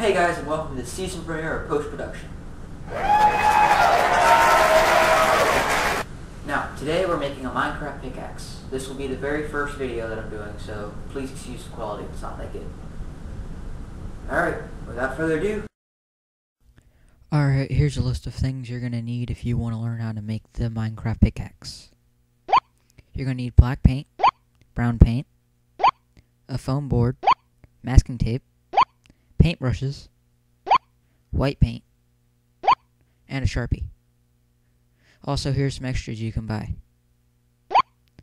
Hey guys, and welcome to the season premiere of post-production. Now, today we're making a Minecraft pickaxe. This will be the very first video that I'm doing, so please excuse the quality if it's not that good. Alright, without further ado. Alright, here's a list of things you're going to need if you want to learn how to make the Minecraft pickaxe. You're going to need black paint, brown paint, a foam board, masking tape, paintbrushes, white paint, and a Sharpie. Also, here's some extras you can buy.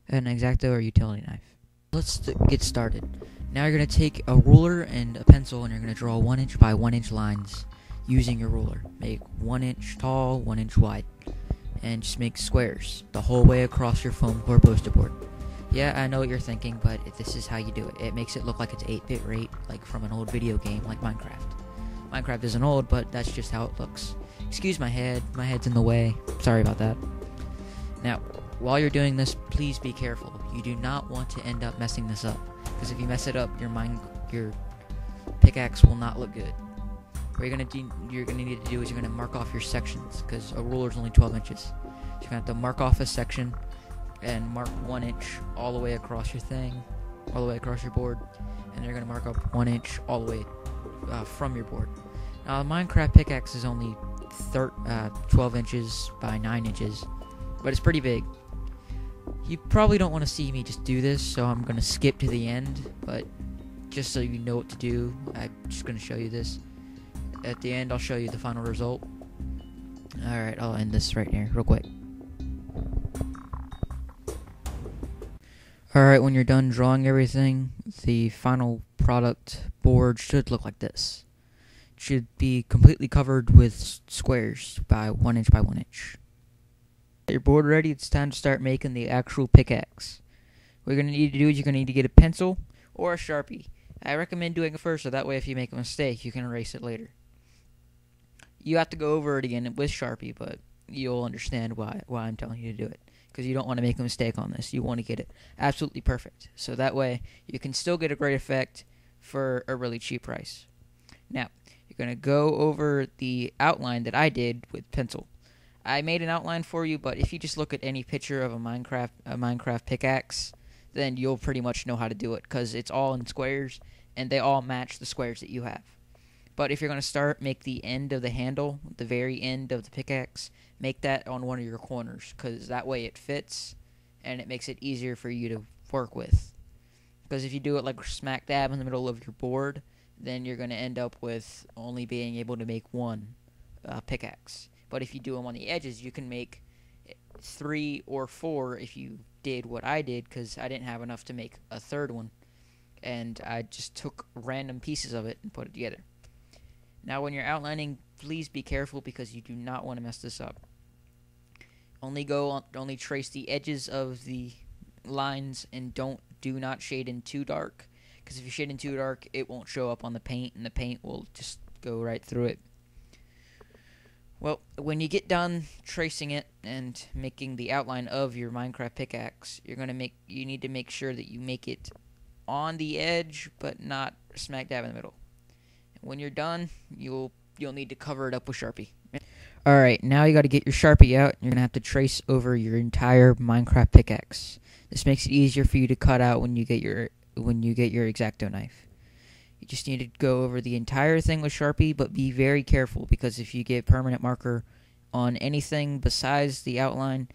An X-Acto or utility knife. Let's get started. Now you're going to take a ruler and a pencil and you're going to draw 1 inch by 1 inch lines using your ruler. Make 1 inch tall, 1 inch wide. And just make squares the whole way across your foam core poster board. Yeah, I know what you're thinking, but this is how you do it. It makes it look like it's 8-bit rate, like from an old video game like Minecraft. Minecraft isn't old, but that's just how it looks. Excuse my head's in the way. Sorry about that. Now, while you're doing this, please be careful. You do not want to end up messing this up, because if you mess it up, your pickaxe will not look good. What you're gonna need to do is you're gonna mark off your sections, because a ruler is only 12 inches. So you're gonna have to mark off a section and mark 1 inch all the way across your thing, all the way across your board, and you're gonna mark up 1 inch all the way from your board. Now, the Minecraft pickaxe is only 12 inches by 9 inches, but it's pretty big. You probably don't want to see me just do this, so I'm gonna skip to the end, but just so you know what to do, I'm just gonna show you this. At the end, I'll show you the final result. Alright, I'll end this right here, real quick. Alright, when you're done drawing everything, the final product board should look like this. It should be completely covered with squares by 1 inch by 1 inch. Get your board ready, it's time to start making the actual pickaxe. What you're going to need to do is you're going to need to get a pencil or a Sharpie. I recommend doing it first, so that way if you make a mistake, you can erase it later. You have to go over it again with Sharpie, but you'll understand why I'm telling you to do it. Because you don't want to make a mistake on this. You want to get it absolutely perfect. So that way, you can still get a great effect for a really cheap price. Now, you're going to go over the outline that I did with pencil. I made an outline for you, but if you just look at any picture of a Minecraft pickaxe, then you'll pretty much know how to do it. Because it's all in squares, and they all match the squares that you have. But if you're going to make the end of the handle, the very end of the pickaxe, make that on one of your corners, because that way it fits, and it makes it easier for you to work with. Because if you do it like smack dab in the middle of your board, then you're going to end up with only being able to make one pickaxe. But if you do them on the edges, you can make 3 or 4 if you did what I did, because I didn't have enough to make a third one. And I just took random pieces of it and put it together. Now, when you're outlining, please be careful because you do not want to mess this up. Only trace the edges of the lines and do not shade in too dark. Because if you shade in too dark, it won't show up on the paint, and the paint will just go right through it. Well, when you get done tracing it and making the outline of your Minecraft pickaxe, you need to make sure that you make it on the edge, but not smack dab in the middle. When you're done, you'll need to cover it up with Sharpie. Alright, now you got to get your Sharpie out. You're going to have to trace over your entire Minecraft pickaxe. This makes it easier for you to cut out when you get your X-Acto knife. You just need to go over the entire thing with Sharpie, but be very careful, because if you get permanent marker on anything besides the outline,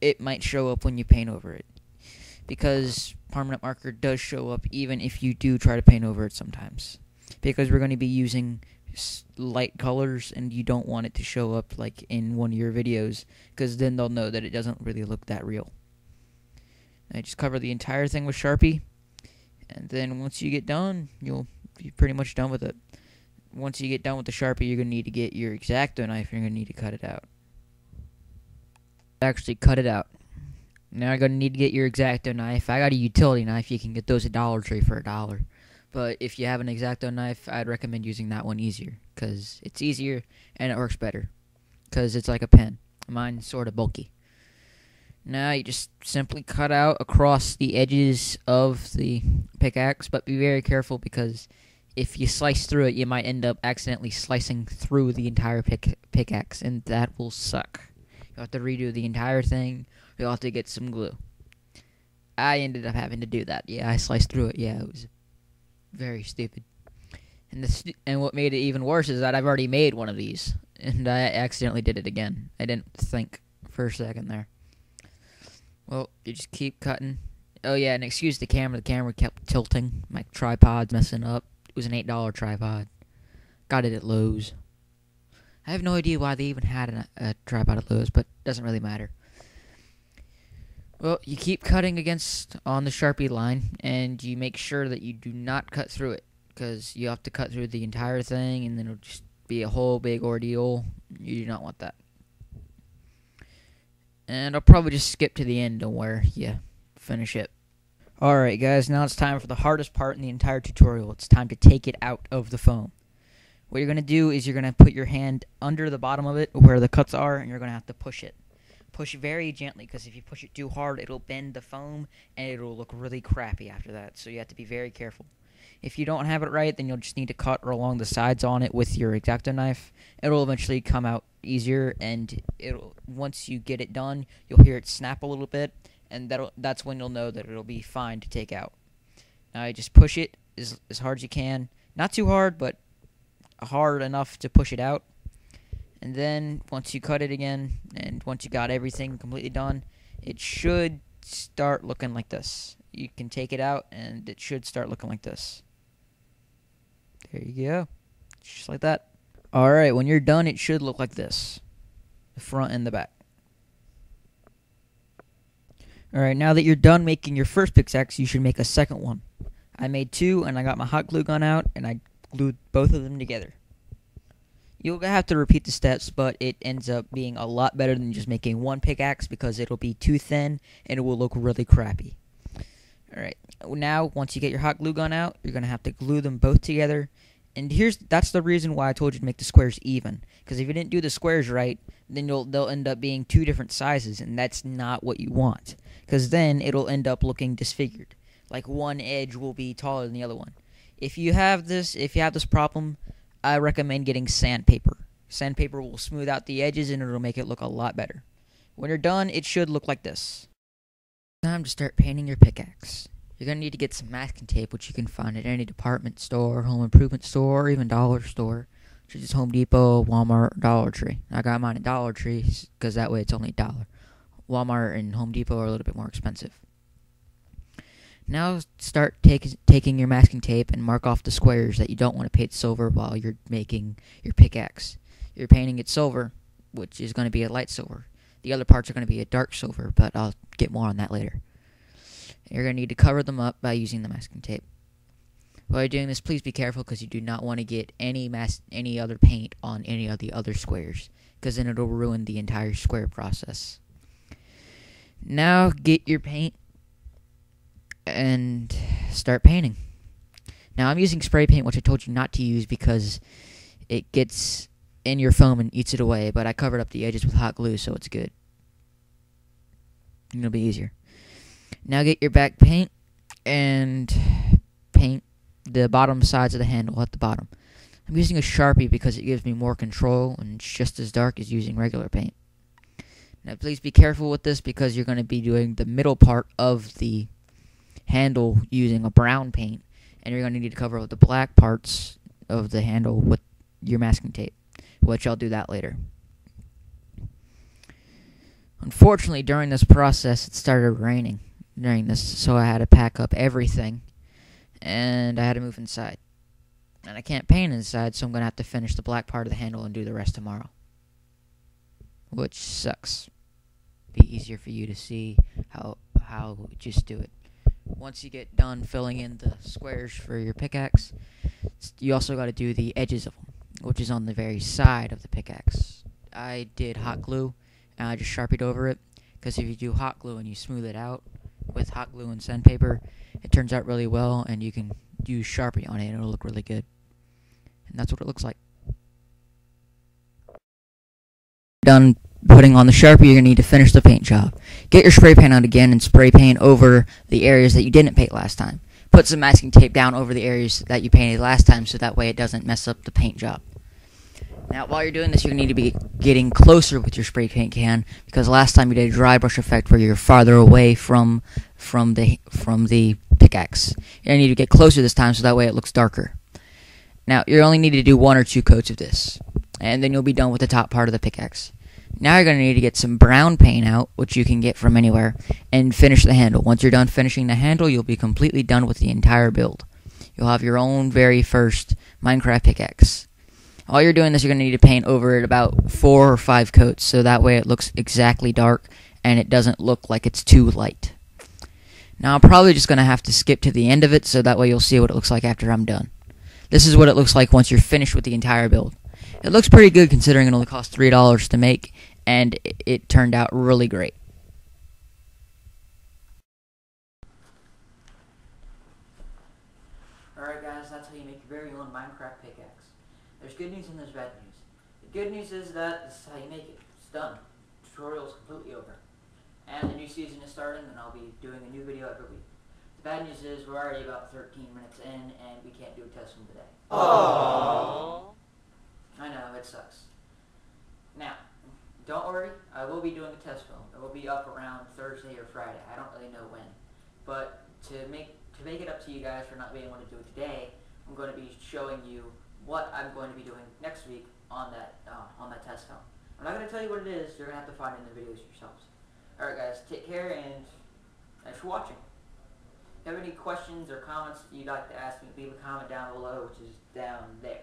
it might show up when you paint over it. Because permanent marker does show up even if you do try to paint over it sometimes. Because we're going to be using light colors, and you don't want it to show up like in one of your videos, because then they'll know that it doesn't really look that real. Now just cover the entire thing with Sharpie, and then once you get done, you'll be pretty much done with it. Once you get done with the Sharpie, you're going to need to get your X-Acto knife, and you're going to need to cut it out. Actually, cut it out. Now you're going to need to get your X-Acto knife. I got a utility knife. You can get those at Dollar Tree for $1. But if you have an X-Acto knife, I'd recommend using that one easier, because it's easier and it works better, because it's like a pen. Mine's sort of bulky. Now you just simply cut out across the edges of the pickaxe, but be very careful, because if you slice through it, you might end up accidentally slicing through the entire pickaxe, and that will suck. You'll have to redo the entire thing. You'll have to get some glue. I ended up having to do that. Yeah, I sliced through it. Yeah, it was very stupid. And what made it even worse is that I've already made one of these, and I accidentally did it again. I didn't think for a second there. Well, you just keep cutting. Oh yeah, and excuse the camera. The camera kept tilting. My tripod's messing up. It was an $8 tripod. Got it at Lowe's. I have no idea why they even had a tripod at Lowe's, but it doesn't really matter. Well, you keep cutting on the Sharpie line, and you make sure that you do not cut through it, because you have to cut through the entire thing, and then it'll just be a whole big ordeal. You do not want that. And I'll probably just skip to the end where you finish it. Alright guys, now it's time for the hardest part in the entire tutorial. It's time to take it out of the foam. What you're going to do is you're going to put your hand under the bottom of it where the cuts are, and you're going to have to push it. Push very gently, because if you push it too hard, it'll bend the foam, and it'll look really crappy after that. So you have to be very careful. If you don't have it right, then you'll just need to cut along the sides on it with your X-Acto knife. It'll eventually come out easier, and once you get it done, you'll hear it snap a little bit, and that's when you'll know that it'll be fine to take out. Now you just push it as hard as you can. Not too hard, but hard enough to push it out. And then once you cut it again, and once you got everything completely done, it should start looking like this. You can take it out, and it should start looking like this. There you go. Just like that. Alright, when you're done, it should look like this. The front and the back. Alright, now that you're done making your first pickaxe, you should make a second one. I made two, and I got my hot glue gun out, and I glued both of them together. You'll have to repeat the steps, but it ends up being a lot better than just making one pickaxe, because it'll be too thin, and it will look really crappy. Alright, now once you get your hot glue gun out, you're going to have to glue them both together. And that's the reason why I told you to make the squares even. Because if you didn't do the squares right, then they'll end up being two different sizes, and that's not what you want. Because then it'll end up looking disfigured. Like one edge will be taller than the other one. If you have this problem, I recommend getting sandpaper. Sandpaper will smooth out the edges, and it'll make it look a lot better. When you're done, it should look like this. Time to start painting your pickaxe. You're going to need to get some masking tape, which you can find at any department store, home improvement store, or even dollar store, such as Home Depot, Walmart, Dollar Tree. I got mine at Dollar Tree, because that way it's only $1. Walmart and Home Depot are a little bit more expensive. Now start taking your masking tape and mark off the squares that you don't want to paint silver while you're making your pickaxe. You're painting it silver, which is going to be a light silver. The other parts are going to be a dark silver, but I'll get more on that later. You're going to need to cover them up by using the masking tape. While you're doing this, please be careful, because you do not want to get any other paint on any of the other squares, because then it'll ruin the entire square process. Now get your paint and start painting. Now I'm using spray paint, which I told you not to use because it gets in your foam and eats it away, but I covered up the edges with hot glue, so it's good. It'll be easier. Now get your back paint and paint the bottom sides of the handle at the bottom. I'm using a Sharpie because it gives me more control, and it's just as dark as using regular paint. Now please be careful with this, because you're going to be doing the middle part of the handle using a brown paint, and you're going to need to cover up the black parts of the handle with your masking tape, which I'll do that later. Unfortunately, during this process, it started raining during this, so I had to pack up everything, and I had to move inside. And I can't paint inside, so I'm going to have to finish the black part of the handle and do the rest tomorrow, which sucks. Be easier for you to see how just do it. Once you get done filling in the squares for your pickaxe, you also got to do the edges of them, which is on the very side of the pickaxe. I did hot glue, and I just Sharpied over it, because if you do hot glue and you smooth it out with hot glue and sandpaper, it turns out really well, and you can use Sharpie on it, and it'll look really good. And that's what it looks like. Done putting on the Sharpie, you're going to need to finish the paint job. Get your spray paint out again and spray paint over the areas that you didn't paint last time. put some masking tape down over the areas that you painted last time so that way it doesn't mess up the paint job. Now, while you're doing this, you need to be getting closer with your spray paint can, because last time you did a dry brush effect where you're farther away from the pickaxe. You need to get closer this time so that way it looks darker. Now, you only need to do 1 or 2 coats of this, and then you'll be done with the top part of the pickaxe. Now you're going to need to get some brown paint out, which you can get from anywhere, and finish the handle. Once you're done finishing the handle, you'll be completely done with the entire build. You'll have your own very first Minecraft pickaxe. While you're doing this, you're going to need to paint over it about 4 or 5 coats, so that way it looks exactly dark and it doesn't look like it's too light. Now I'm probably just going to have to skip to the end of it, so that way you'll see what it looks like after I'm done. This is what it looks like once you're finished with the entire build. It looks pretty good considering it only cost $3 to make, and it turned out really great. Alright guys, that's how you make your very own Minecraft pickaxe. There's good news and there's bad news. The good news is that this is how you make it. It's done. The tutorial is completely over. And the new season is starting, and I'll be doing a new video every week. The bad news is we're already about 13 minutes in, and we can't do a test one today. Aww. I know, it sucks. Now, don't worry, I will be doing a test film. It will be up around Thursday or Friday. I don't really know when. But to make it up to you guys for not being able to do it today, I'm going to be showing you what I'm going to be doing next week on that test film. I'm not going to tell you what it is. You're going to have to find it in the videos yourselves. Alright guys, take care, and thanks for watching. If you have any questions or comments you'd like to ask me, leave a comment down below, which is down there.